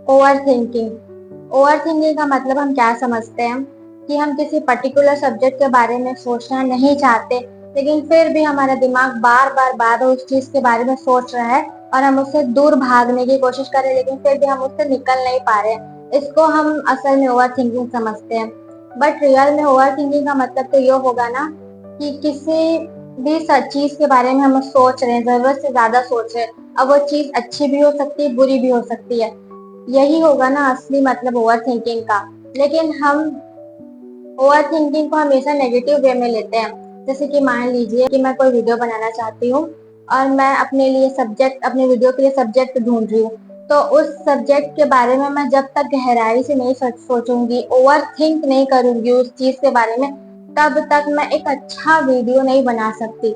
Over thinking. Over thinking का मतलब हम क्या समझते हैं कि हम किसी पर्टिकुलर सब्जेक्ट के बारे में सोचना नहीं चाहते, लेकिन फिर भी हमारा दिमाग बार बार उस चीज के बारे में सोच रहा है और हम उससे दूर भागने की कोशिश कर रहे हैं, लेकिन फिर भी हम उससे निकल नहीं पा रहे हैं। इसको हम असल में ओवर थिंकिंग समझते हैं। बट रियल में ओवर थिंकिंग का मतलब तो ये होगा ना कि किसी भी चीज के बारे में हम सोच रहे हैं, जरूरत से ज्यादा सोच रहे हैं। अब वो चीज अच्छी भी हो सकती है, बुरी भी हो सकती है। यही होगा ना असली मतलब ओवर थिंकिंग का। लेकिन हम ओवर थिंकिंग को हमेशा नेगेटिव वे में लेते हैं। जैसे कि मान लीजिए कि मैं कोई वीडियो बनाना चाहती हूँ और मैं अपने लिए सब्जेक्ट, अपने वीडियो के लिए सब्जेक्ट ढूंढ रही हूँ। तो उस सब्जेक्ट के बारे में मैं जब तक गहराई से नहीं सोचूंगी, ओवर थिंक नहीं करूंगी उस चीज के बारे में, तब तक मैं एक अच्छा वीडियो नहीं बना सकती।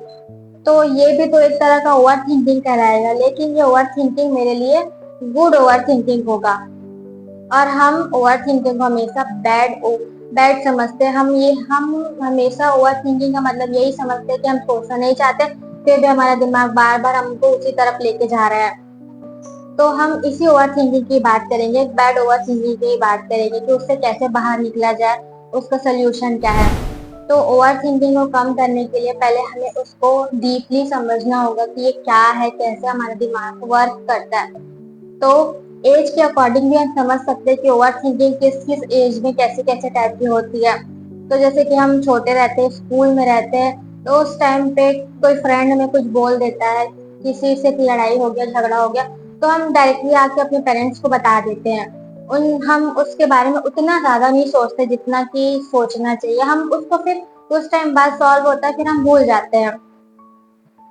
तो ये भी तो एक तरह का ओवर थिंकिंग कहलाएगा, लेकिन ये ओवर थिंकिंग मेरे लिए गुड ओवर थिंकिंग होगा। और हम ओवर थिंकिंग को हमेशा बैड समझते हैं। हम हमेशा ओवर थिंकिंग का मतलब यही समझते हैं कि हम सोचना नहीं चाहते, फिर भी हमारा दिमाग बार बार हमको उसी तरफ लेके जा रहा है। तो हम इसी ओवर थिंकिंग की बात करेंगे, बैड ओवर थिंकिंग की बात करेंगे कि उससे कैसे बाहर निकला जाए, उसका सोल्यूशन क्या है। तो ओवर थिंकिंग को कम करने के लिए पहले हमें उसको डीपली समझना होगा कि ये क्या है, कैसे हमारा दिमाग वर्क करता है। तो एज के अकॉर्डिंग भी हम समझ सकते हैं कि ओवर थिंकिंग किस किस एज में कैसे कैसे टाइप की होती है। तो जैसे कि हम छोटे रहते हैं, स्कूल में रहते हैं, तो उस टाइम पे कोई फ्रेंड हमें कुछ बोल देता है, किसी से लड़ाई हो गया, झगड़ा हो गया, तो हम डायरेक्टली आके अपने पेरेंट्स को बता देते हैं। हम उसके बारे में उतना ज्यादा नहीं सोचते जितना कि सोचना चाहिए। हम उसको फिर कुछ टाइम बाद सॉल्व होता है, फिर हम भूल जाते हैं।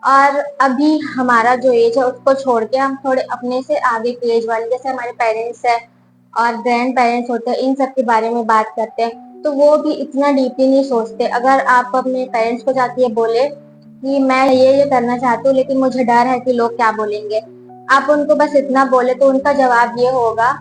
और अभी हमारा जो एज है उसको छोड़ के हम थोड़े अपने से आगे की एज वाले, जैसे हमारे पेरेंट्स है और ग्रैंड पेरेंट्स होते हैं, इन सब के बारे में बात करते हैं। तो वो भी इतना डीपली नहीं सोचते। अगर आप अपने पेरेंट्स को जाके ये बोले कि मैं ये करना चाहती हूँ लेकिन मुझे डर है कि लोग क्या बोलेंगे, आप उनको बस इतना बोले तो उनका जवाब ये होगा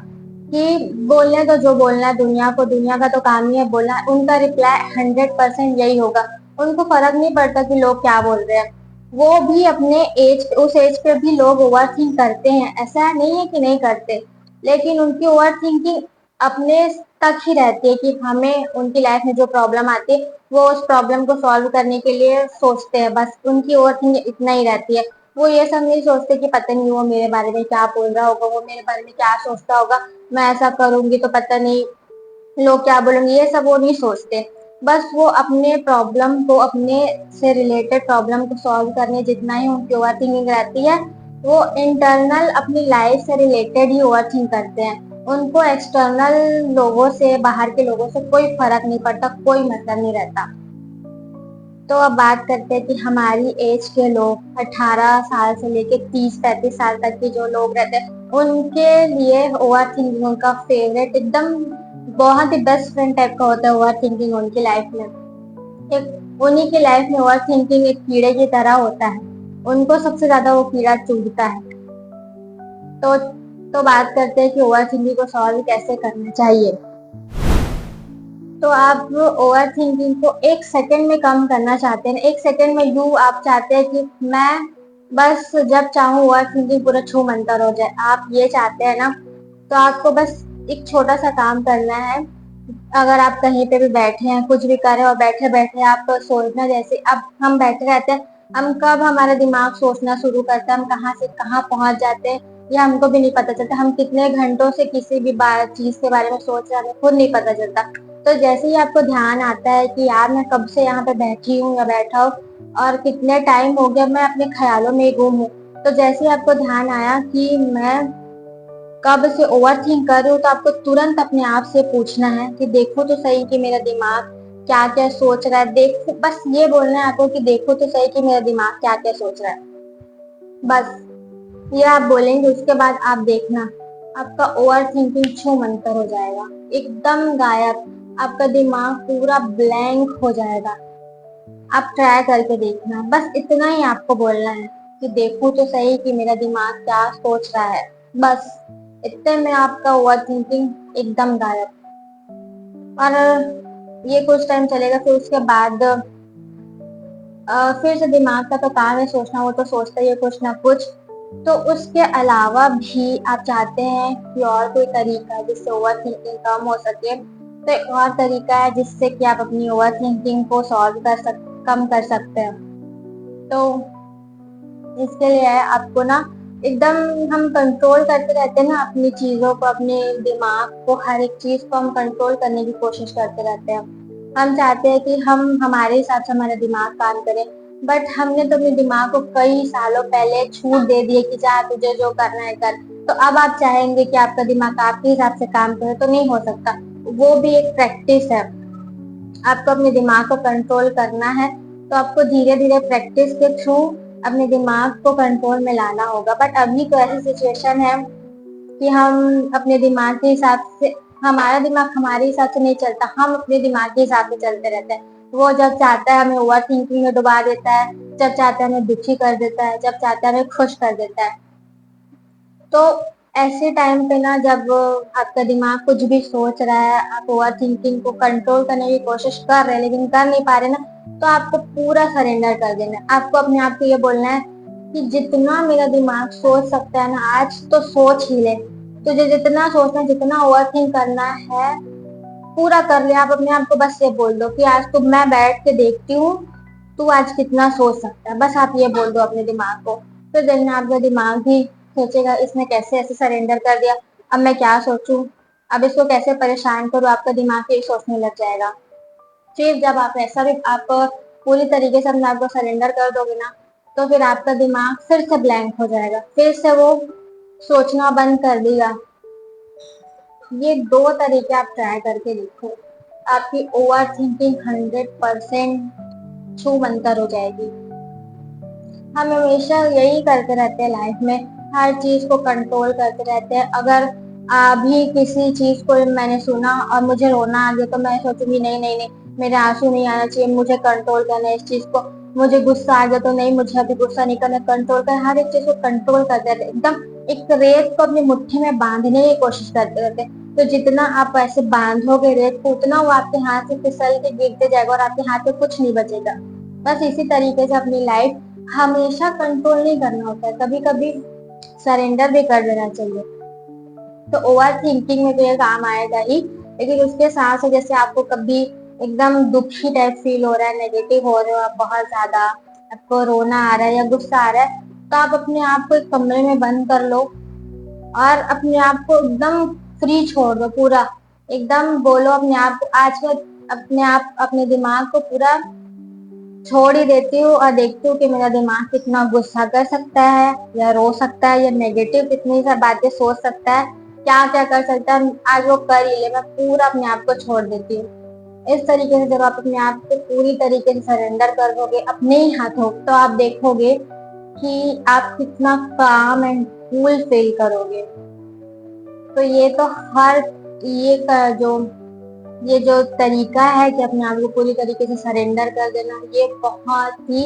कि बोलने तो जो बोलना है दुनिया को, दुनिया का तो काम ही है बोलना। उनका रिप्लाई 100% यही होगा। उनको फर्क नहीं पड़ता कि लोग क्या बोल रहे हैं। वो भी अपने एज, उस एज पे भी लोग ओवर थिंक करते हैं, ऐसा नहीं है कि नहीं करते। लेकिन उनकी ओवर थिंकिंग अपने तक ही रहती है कि हमें उनकी लाइफ में जो प्रॉब्लम आती है वो उस प्रॉब्लम को सॉल्व करने के लिए सोचते हैं, बस उनकी ओवर थिंकिंग इतना ही रहती है। वो ये सब नहीं सोचते कि पता नहीं वो मेरे बारे में क्या बोल रहा होगा, वो मेरे बारे में क्या सोचता होगा, मैं ऐसा करूंगी तो पता नहीं लोग क्या बोलेंगे, ये सब वो नहीं सोचते। बस वो अपने प्रॉब्लम को, अपने से रिलेटेड प्रॉब्लम को सॉल्व करने जितना ही उनकी ओवर थिंकिंग रहती है, वो इंटरनल अपनी लाइफ से रिलेटेड ही ओवर थिंक करते हैं। उनको एक्सटर्नल लोगों से, बाहर के लोगों से कोई फर्क नहीं पड़ता, कोई मतलब नहीं रहता। तो अब बात करते हैं कि हमारी एज के लोग, 18 साल से लेके 30-35 साल तक के जो लोग रहते हैं, उनके लिए ओवर थिंकिंग उनका फेवरेट, एकदम बहुत ही बेस्ट फ्रेंड टाइप का होता है ओवर थिंकिंग उनकी लाइफ में। एक उन्हीं की लाइफ में ओवर थिंकिंग एक कीड़े की तरह होता है। उनको सबसे ज्यादा वो कीड़ा चुभता है। तो तो बात करते हैं कि ओवर थिंकिंग को सॉल्व कैसे करना चाहिए। तो आप ओवर थिंकिंग को एक सेकंड में कम करना चाहते हैं, एक सेकंड में यू आप चाहते हैं कि मैं बस जब चाहूँ ओवर थिंकिंग पूरा छू मंतर हो जाए, आप ये चाहते हैं ना, तो आपको बस एक छोटा सा काम करना है। अगर आप कहीं पे भी बैठे हैं, कुछ भी कर रहे हैं और बैठे बैठे आप सोचना, जैसे अब हम बैठे रहते हैं, हम कब हमारा दिमाग सोचना शुरू करता है, हम कहाँ से कहाँ पहुंच जाते हैं या हमको भी नहीं पता चलता। हम कितने घंटों से किसी भी चीज के बारे में सोच रहे हैं, हमें खुद नहीं पता चलता। तो जैसे ही आपको ध्यान आता है कि यार मैं कब से यहाँ पे बैठी हूँ या बैठा हूँ और कितने टाइम हो गया मैं अपने ख्यालों में गुम हूँ, तो जैसे ही आपको ध्यान आया कि मैं कब से ओवर थिंक कर रही हूँ, तो आपको तुरंत अपने आप से पूछना है कि देखो तो सही कि मेरा दिमाग क्या क्या सोच रहा है। देखो, बस ये बोलना है आपको कि देखो तो सही कि मेरा दिमाग क्या क्या सोच रहा है। बस ये आप बोलेंगे, उसके बाद आप देखना आपका ओवर थिंकिंग छू मंतर हो जाएगा, एकदम गायब। आपका दिमाग पूरा ब्लैंक हो जाएगा। आप ट्राई करके देखना, बस इतना ही आपको बोलना है कि देखो तो सही कि मेरा दिमाग क्या सोच रहा है। बस इतने में आपका ओवर थिंकिंग एकदम गायब। और ये कुछ टाइम चलेगा, फिर उसके बाद फिर से दिमाग का तो काम है सोचना, वो तो सोचता ही है कुछ ना कुछ। तो उसके अलावा भी आप चाहते हैं कि और कोई तरीका जिससे ओवर थिंकिंग कम हो सके, तो एक और तरीका है जिससे कि आप अपनी ओवर थिंकिंग को कम कर सकते हैं। तो इसके लिए है आपको ना एकदम, हम कंट्रोल करते रहते हैं ना अपनी चीजों को, अपने दिमाग को, हर एक चीज को हम कंट्रोल करने की कोशिश करते रहते हैं। हम चाहते हैं कि हम हमारे हिसाब से हमारा दिमाग काम करे, बट हमने तो अपने दिमाग को कई सालों पहले छूट दे दी है कि जा तुझे जो करना है कर। तो अब आप चाहेंगे कि आपका दिमाग आपके हिसाब से काम करे, तो नहीं हो सकता। वो भी एक प्रैक्टिस है। आपको अपने दिमाग को कंट्रोल करना है, तो आपको धीरे धीरे प्रैक्टिस के थ्रू अपने दिमाग को कंट्रोल में लाना होगा। बट अभी तो ऐसी सिचुएशन है कि हम अपने दिमाग के हिसाब से, हमारा दिमाग हमारे हिसाब से नहीं चलता, हम अपने दिमाग के हिसाब से चलते रहते हैं। वो जब चाहता है हमें ओवर थिंकिंग में डुबा देता है, जब चाहता है हमें दुखी कर देता है, जब चाहता है हमें खुश कर देता है। तो ऐसे टाइम पे ना, जब आपका दिमाग कुछ भी सोच रहा है, आप ओवर थिंकिंग को कंट्रोल करने की कोशिश कर रहे हैं लेकिन कर नहीं पा रहे ना, तो आपको पूरा सरेंडर कर देना है। आपको अपने आप को ये बोलना है कि जितना मेरा दिमाग सोच सकता है ना, आज तो सोच ही ले। तुझे जितना सोचना, जितना ओवर थिंक करना है, पूरा कर ले। आप अपने आप को बस ये बोल दो कि आज तो मैं बैठ के देखती हूँ तू आज कितना सोच सकता है। बस आप ये बोल दो अपने दिमाग को। फिर देखना आपका दिमाग भी सोचेगा इसने कैसे ऐसे सरेंडर कर दिया, अब मैं क्या सोचूं, अब इसको कैसे परेशान करूं। आपका दिमाग यही सोचने लग जाएगा। फिर जब आप ऐसा भी आप पूरी तरीके से अपने आप को सरेंडर कर दोगे ना, तो फिर आपका दिमाग फिर से ब्लैंक हो जाएगा, फिर से वो सोचना बंद कर देगा। ये दो तरीके आप ट्राई करके देखो, आपकी ओवर थिंकिंग 100% छू मंतर हो जाएगी। हम हमेशा यही करते रहते हैं लाइफ में, हर चीज को कंट्रोल करते रहते हैं। अगर अभी किसी चीज को मैंने सुना और मुझे रोना आ गया, तो मैं सोचूंगी नहीं नहीं नहीं, मेरे आंसू नहीं आना चाहिए, मुझे कंट्रोल करना है इस चीज को। मुझे गुस्सा आ गया तो नहीं, मुझे अभी गुस्सा नहीं करना, कंट्रोल कर। हर एक चीज को कंट्रोल करते रहते, एकदम एक रेत को अपनी मुट्ठी में बांधने की कोशिश करते रहते। तो जितना आप ऐसे बांधोगे रेत को, उतना वो आपके हाथ से फिसल के गिरते जाएगा और आपके हाथ में कुछ नहीं बचेगा। बस इसी तरीके से अपनी लाइफ हमेशा कंट्रोल नहीं करना होता है, कभी कभी सरेंडर भी कर देना चाहिए। तो ओवर थिंकिंग में तो ये काम आएगा ही, लेकिन उसके साथ साथ जैसे आपको कभी एकदम दुखी टाइप फील हो रहा है, नेगेटिव हो रहे हो आप बहुत ज्यादा, आपको रोना आ रहा है या गुस्सा आ रहा है, तो आप अपने आप को एक कमरे में बंद कर लो और अपने आप को एकदम फ्री छोड़ दो पूरा। एकदम बोलो अपने आप को आज मैं अपने आप अपने दिमाग को पूरा छोड़ ही देती हूँ और देखती हूँ कि मेरा दिमाग कितना गुस्सा कर सकता है या रो सकता है या नेगेटिव कितनी सारी बातें सोच सकता है, क्या क्या कर सकता है, आज वो कर ही ले। मैं पूरा अपने आप को छोड़ देती हूँ। इस तरीके से जब आप अपने आप को पूरी तरीके से सरेंडर कर दोगे अपने ही हाथों, तो आप देखोगे कि आप कितना काम एंड कूल फील करोगे। तो ये तो हर ये का जो ये जो तरीका है कि अपने आप को पूरी तरीके से सरेंडर कर देना, ये बहुत ही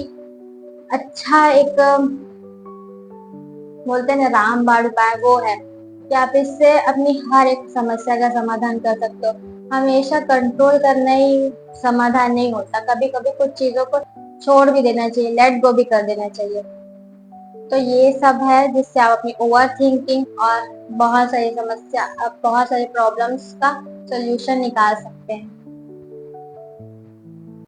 अच्छा एक बोलते हैं ना रामबाण उपाय, वो है कि आप इससे अपनी हर एक समस्या का समाधान कर सकते हो। हमेशा कंट्रोल करना ही समाधान नहीं होता, कभी कभी कुछ चीजों को छोड़ भी देना चाहिए, लेट गो भी कर देना चाहिए। तो ये सब है जिससे आप अपनी ओवर थिंकिंग और बहुत सारी समस्या, बहुत सारी प्रॉब्लम्स का सोल्यूशन निकाल सकते हैं।